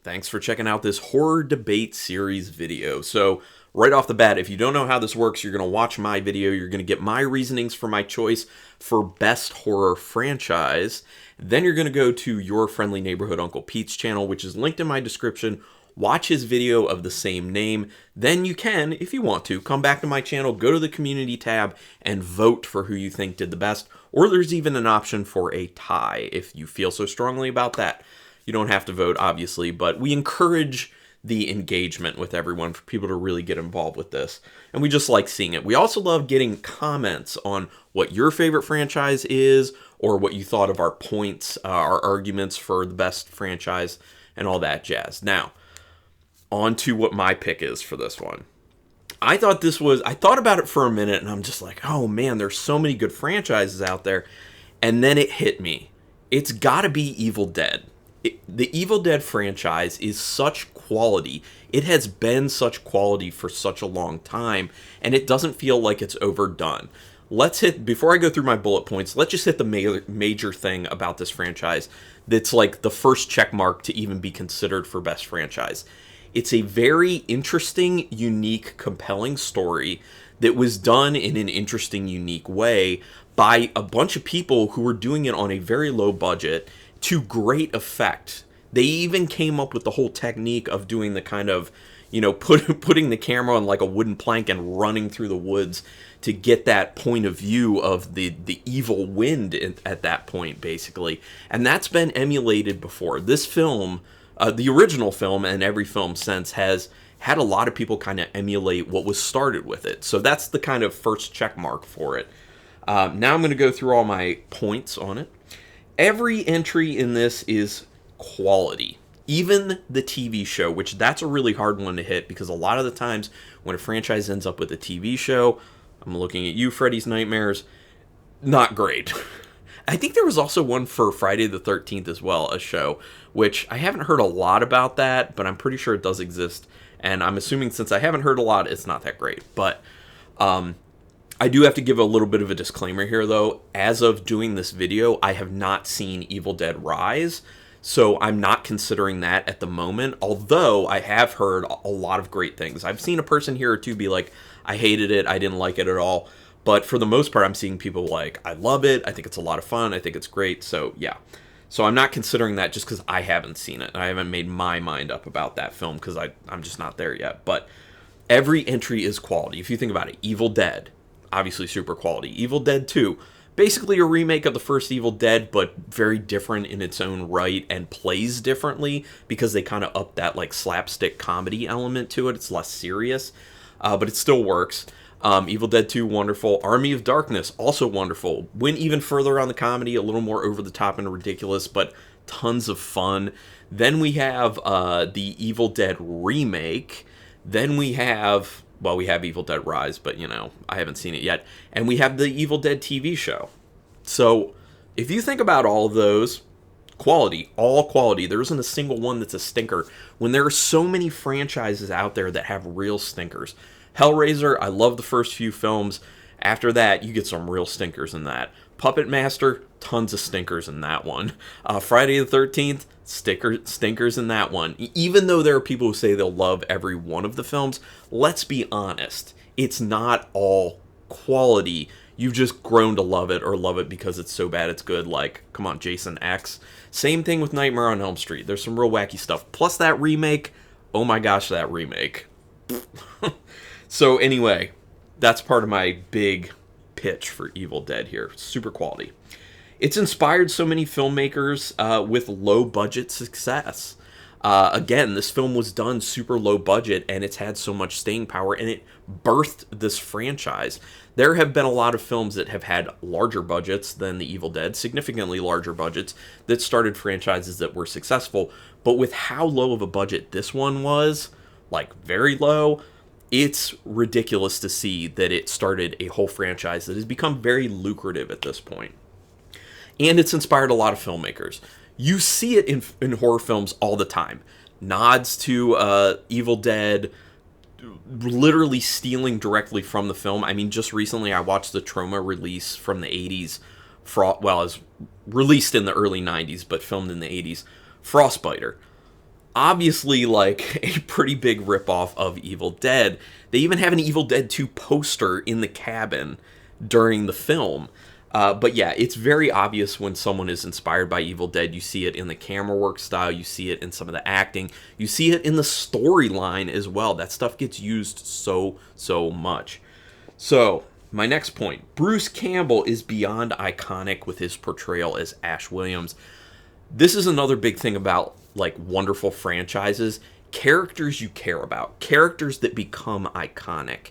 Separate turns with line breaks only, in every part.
Thanks for checking out this horror debate series video. So, right off the bat, if you don't know how this works, you're going to watch my video. You're going to get my reasonings for my choice for best horror franchise. Then you're going to go to Your Friendly Neighborhood Uncle Pete's channel, which is linked in my description. Watch his video of the same name. Then you can, if you want to, come back to my channel, go to the community tab, and vote for who you think did the best. Or there's even an option for a tie if you feel so strongly about that. You don't have to vote, obviously, but we encourage the engagement with everyone for people to really get involved with this. And we just like seeing it. We also love getting comments on what your favorite franchise is or what you thought of our points, our arguments for the best franchise, and all that jazz. Now, on to what my pick is for this one. I thought about it for a minute, and I'm just like, oh man, there's so many good franchises out there. And then it hit me. It's gotta be Evil Dead. The Evil Dead franchise is such quality. It has been such quality for such a long time, and it doesn't feel like it's overdone. Before I go through my bullet points, let's just hit the major thing about this franchise that's like the first check mark to even be considered for best franchise. It's a very interesting, unique, compelling story that was done in an interesting, unique way by a bunch of people who were doing it on a very low budget to great effect. They even came up with the whole technique of doing the kind of, putting the camera on like a wooden plank and running through the woods to get that point of view of the evil wind at that point, basically. And that's been emulated before. This film, the original film and every film since, has had a lot of people kind of emulate what was started with it. So that's the kind of first check mark for it. Now I'm going to go through all my points on it. Every entry in this is quality. Even the TV show, which that's a really hard one to hit because a lot of the times when a franchise ends up with a TV show, I'm looking at you, Freddy's Nightmares, not great. I think there was also one for Friday the 13th as well, a show, which I haven't heard a lot about that, but I'm pretty sure it does exist. And I'm assuming since I haven't heard a lot, it's not that great. But I do have to give a little bit of a disclaimer here, though. As of doing this video, I have not seen Evil Dead Rise, so I'm not considering that at the moment, although I have heard a lot of great things. I've seen a person here or two be like, I hated it, I didn't like it at all, but for the most part, I'm seeing people like, I love it, I think it's a lot of fun, I think it's great, so yeah. So I'm not considering that just because I haven't seen it. I haven't made my mind up about that film because I'm just not there yet, but every entry is quality. If you think about it, Evil Dead, obviously super quality. Evil Dead 2, basically a remake of the first Evil Dead, but very different in its own right and plays differently because they kind of up that like slapstick comedy element to it. It's less serious, but it still works. Evil Dead 2, wonderful. Army of Darkness, also wonderful. Went even further on the comedy, a little more over the top and ridiculous, but tons of fun. Then we have the Evil Dead remake. Then we have Evil Dead Rise, but, I haven't seen it yet. And we have the Evil Dead TV show. So, if you think about all of those, quality, all quality. There isn't a single one that's a stinker. When there are so many franchises out there that have real stinkers. Hellraiser, I love the first few films. After that, you get some real stinkers in that. Puppet Master, tons of stinkers in that one. Friday the 13th, stinkers in that one. Even though there are people who say they'll love every one of the films, let's be honest. It's not all quality. You've just grown to love it or love it because it's so bad it's good. Like, come on, Jason X. Same thing with Nightmare on Elm Street. There's some real wacky stuff. Plus that remake. Oh my gosh, that remake. So anyway, that's part of my big pitch for Evil Dead here. Super quality. It's inspired so many filmmakers with low budget success. Again, this film was done super low budget and it's had so much staying power and it birthed this franchise. There have been a lot of films that have had larger budgets than The Evil Dead, significantly larger budgets, that started franchises that were successful. But with how low of a budget this one was, like very low, it's ridiculous to see that it started a whole franchise that has become very lucrative at this point. And it's inspired a lot of filmmakers. You see it in horror films all the time. Nods to Evil Dead, literally stealing directly from the film. I mean, just recently I watched the Troma release from the 80s. It was released in the early 90s, but filmed in the 80s. Frostbiter. obviously like a pretty big ripoff of Evil Dead. They even have an Evil Dead 2 poster in the cabin during the film. But yeah, it's very obvious when someone is inspired by Evil Dead. You see it in the camera work style, you see it in some of the acting, you see it in the storyline as well. That stuff gets used so much. So, my next point, Bruce Campbell is beyond iconic with his portrayal as Ash Williams. This is another big thing about like wonderful franchises. Characters you care about. Characters that become iconic.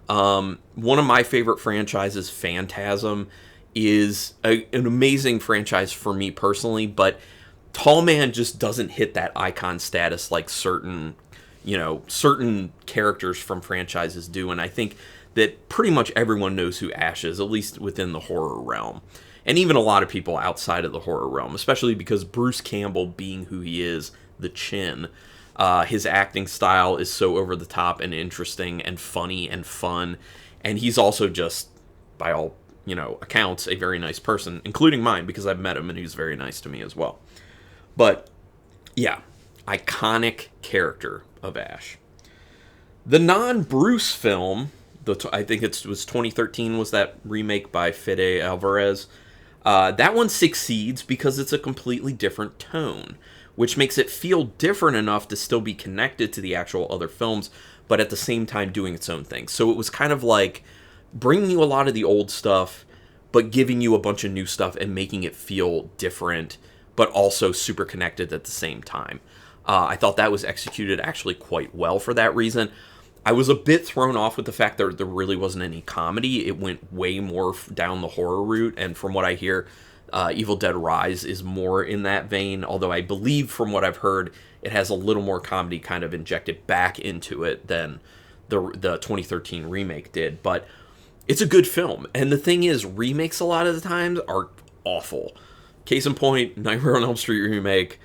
One of my favorite franchises, Phantasm, is an amazing franchise for me personally, but Tall Man just doesn't hit that icon status like certain characters from franchises do, and I think that pretty much everyone knows who Ash is, at least within the horror realm. And even a lot of people outside of the horror realm, especially because Bruce Campbell, being who he is, the Chin, his acting style is so over the top and interesting and funny and fun. And he's also just, by all accounts, a very nice person, including mine, because I've met him and he's very nice to me as well. But yeah, iconic character of Ash. The non-Bruce film, I think it was 2013, was that remake by Fede Alvarez. That one succeeds because it's a completely different tone, which makes it feel different enough to still be connected to the actual other films, but at the same time doing its own thing. So it was kind of like bringing you a lot of the old stuff, but giving you a bunch of new stuff and making it feel different, but also super connected at the same time. I thought that was executed actually quite well for that reason. I was a bit thrown off with the fact that there really wasn't any comedy. It went way more down the horror route, and from what I hear, Evil Dead Rise is more in that vein, although I believe from what I've heard, it has a little more comedy kind of injected back into it than the 2013 remake did. But it's a good film, and the thing is, remakes a lot of the times are awful. Case in point, Nightmare on Elm Street remake,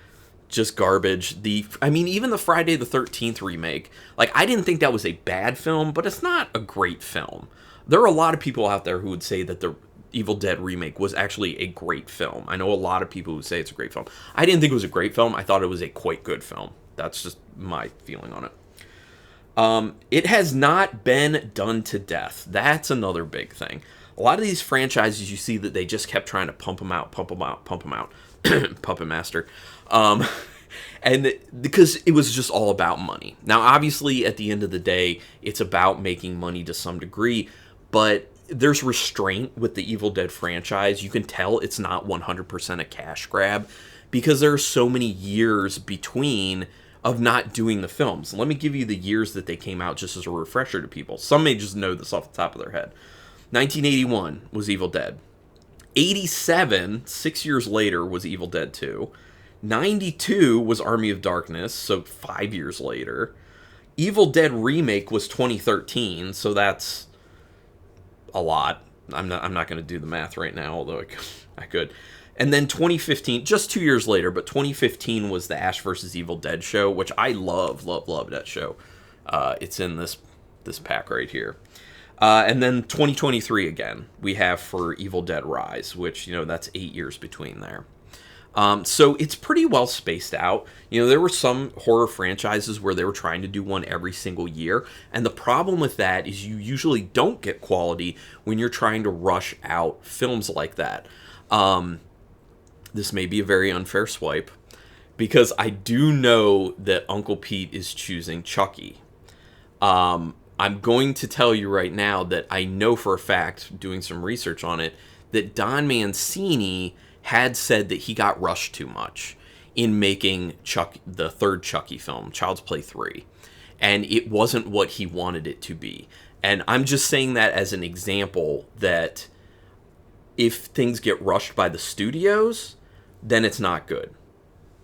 just garbage. Even the Friday the 13th remake, like, I didn't think that was a bad film, but it's not a great film. There are a lot of people out there who would say that the Evil Dead remake was actually a great film. I know a lot of people who say it's a great film. I didn't think it was a great film. I thought it was a quite good film. That's just my feeling on it. It has not been done to death. That's another big thing. A lot of these franchises, you see that they just kept trying to pump them out. Puppet Master. And because it was just all about money. Now, obviously, at the end of the day, it's about making money to some degree, but there's restraint with the Evil Dead franchise. You can tell it's not 100% a cash grab because there are so many years between of not doing the films. Let me give you the years that they came out just as a refresher to people. Some may just know this off the top of their head. 1981 was Evil Dead. 87, 6 years later, was Evil Dead 2. 92 was Army of Darkness, so 5 years later. Evil Dead Remake was 2013, so that's a lot. I'm not going to do the math right now, although I could. And then 2015, just 2 years later, but 2015 was the Ash vs. Evil Dead show, which I love that show. It's in this pack right here. And then 2023 again, we have for Evil Dead Rise, which, that's 8 years between there. So it's pretty well spaced out. There were some horror franchises where they were trying to do one every single year. And the problem with that is you usually don't get quality when you're trying to rush out films like that. This may be a very unfair swipe, because I do know that Uncle Pete is choosing Chucky. I'm going to tell you right now that I know for a fact, doing some research on it, that Don Mancini had said that he got rushed too much in making the third Chucky film, Child's Play 3. And it wasn't what he wanted it to be. And I'm just saying that as an example that if things get rushed by the studios, then it's not good.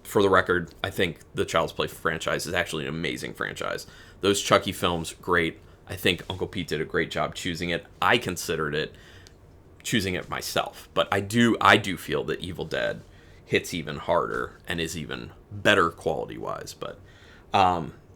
For the record, I think the Child's Play franchise is actually an amazing franchise. Those Chucky films, great. I think Uncle Pete did a great job choosing it. I considered choosing it myself. But I do feel that Evil Dead hits even harder and is even better quality-wise. But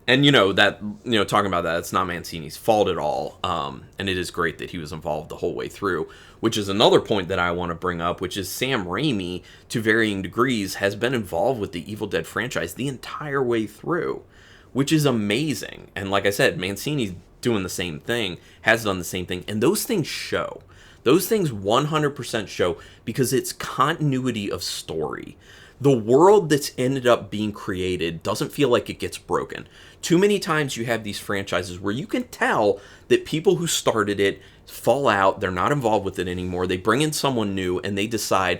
And talking about that, it's not Mancini's fault at all. And it is great that he was involved the whole way through, which is another point that I want to bring up, which is Sam Raimi, to varying degrees, has been involved with the Evil Dead franchise the entire way through, which is amazing. And like I said, Mancini's doing the same thing, has done the same thing, and those things show. Those things 100% show, because it's continuity of story. The world that's ended up being created doesn't feel like it gets broken. Too many times you have these franchises where you can tell that people who started it fall out, they're not involved with it anymore, they bring in someone new, and they decide,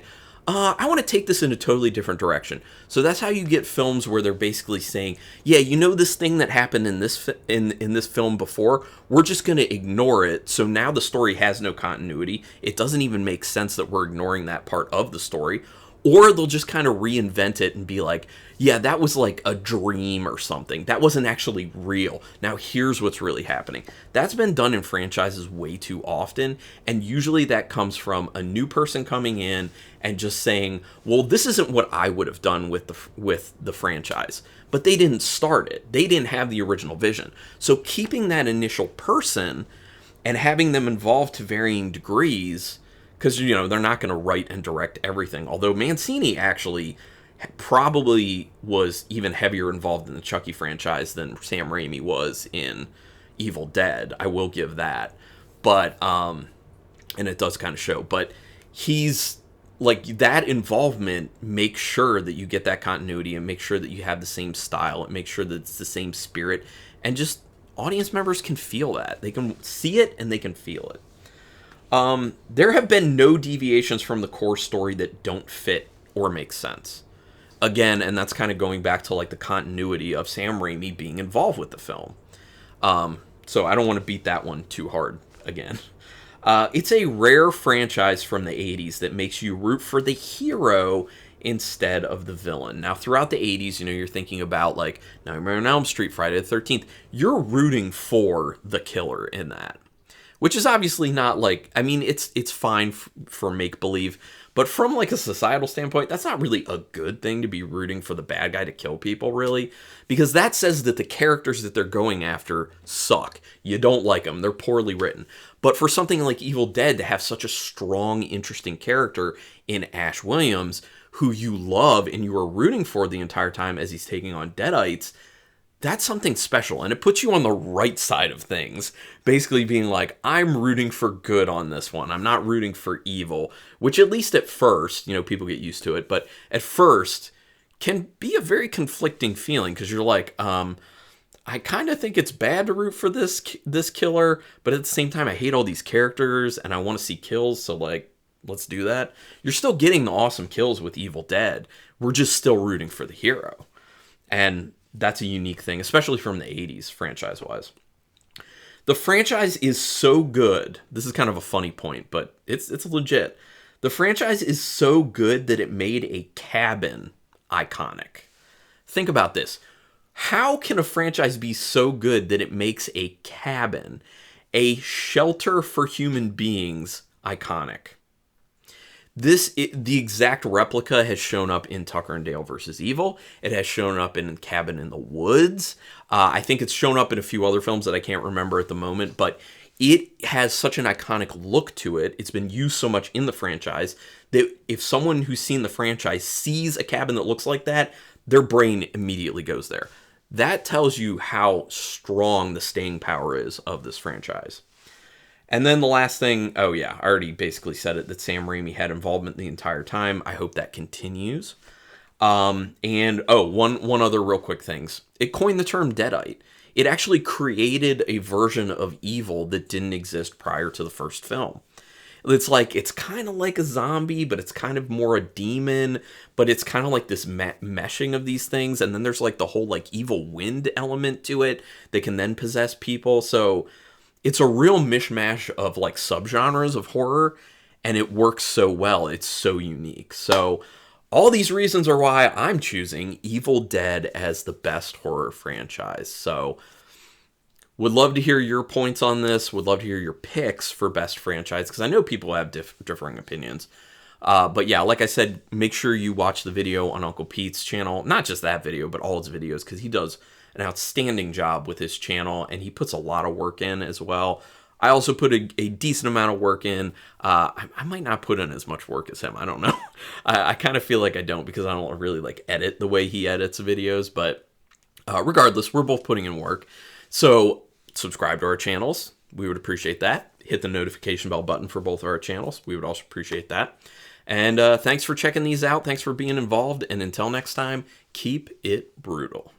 I want to take this in a totally different direction. So that's how you get films where they're basically saying, yeah, this thing that happened in this in this film before, we're just going to ignore it. So now the story has no continuity. It doesn't even make sense that we're ignoring that part of the story. Or they'll just kind of reinvent it and be like, yeah, that was like a dream or something. That wasn't actually real. Now here's what's really happening. That's been done in franchises way too often. And usually that comes from a new person coming in and just saying, well, this isn't what I would have done with the franchise. But they didn't start it. They didn't have the original vision. So keeping that initial person and having them involved to varying degrees, because, they're not going to write and direct everything. Although Mancini actually probably was even heavier involved in the Chucky franchise than Sam Raimi was in Evil Dead. I will give that. But, and it does kind of show. But he's, like, that involvement makes sure that you get that continuity and make sure that you have the same style and make sure that it's the same spirit. And just audience members can feel that. They can see it and they can feel it. There have been no deviations from the core story that don't fit or make sense. Again, and that's kind of going back to like the continuity of Sam Raimi being involved with the film. So I don't want to beat that one too hard again. It's a rare franchise from the 80s that makes you root for the hero instead of the villain. Now, throughout the 80s, you're thinking about like Nightmare on Elm Street, Friday the 13th. You're rooting for the killer in that. Which is obviously not like, it's fine for make-believe, but from like a societal standpoint, that's not really a good thing to be rooting for the bad guy to kill people, really. Because that says that the characters that they're going after suck. You don't like them. They're poorly written. But for something like Evil Dead to have such a strong, interesting character in Ash Williams, who you love and you are rooting for the entire time as he's taking on Deadites, that's something special, and it puts you on the right side of things, basically being like, I'm rooting for good on this one. I'm not rooting for evil, which at least at first, people get used to it, but at first can be a very conflicting feeling, because you're like, I kind of think it's bad to root for this killer, but at the same time, I hate all these characters, and I want to see kills, so like, let's do that. You're still getting the awesome kills with Evil Dead. We're just still rooting for the hero. And that's a unique thing, especially from the 80s, franchise-wise. The franchise is so good. This is kind of a funny point, but it's legit. The franchise is so good that it made a cabin iconic. Think about this. How can a franchise be so good that it makes a cabin, a shelter for human beings, iconic? The exact replica has shown up in Tucker and Dale versus Evil. It has shown up in Cabin in the Woods. I think it's shown up in a few other films that I can't remember at the moment, but it has such an iconic look to it. It's been used so much in the franchise that if someone who's seen the franchise sees a cabin that looks like that, their brain immediately goes there. That tells you how strong the staying power is of this franchise. And then the last thing, I already basically said it, that Sam Raimi had involvement the entire time. I hope that continues. One other real quick things. It coined the term Deadite. It actually created a version of evil that didn't exist prior to the first film. It's kind of like a zombie, but it's kind of more a demon, but it's kind of like this meshing of these things. And then there's like the whole like evil wind element to it that can then possess people. So it's a real mishmash of like subgenres of horror, and it works so well. It's so unique. So all these reasons are why I'm choosing Evil Dead as the best horror franchise. So would love to hear your points on this. Would love to hear your picks for best franchise, because I know people have differing opinions. But yeah, like I said, make sure you watch the video on Uncle Pete's channel. Not just that video, but all his videos, because he does an outstanding job with his channel, and he puts a lot of work in as well. I also put a decent amount of work in. I might not put in as much work as him. I don't know. I kind of feel like I don't, because I don't really like edit the way he edits videos. But regardless, we're both putting in work. So subscribe to our channels. We would appreciate that. Hit the notification bell button for both of our channels. We would also appreciate that. And thanks for checking these out. Thanks for being involved. And until next time, keep it brutal.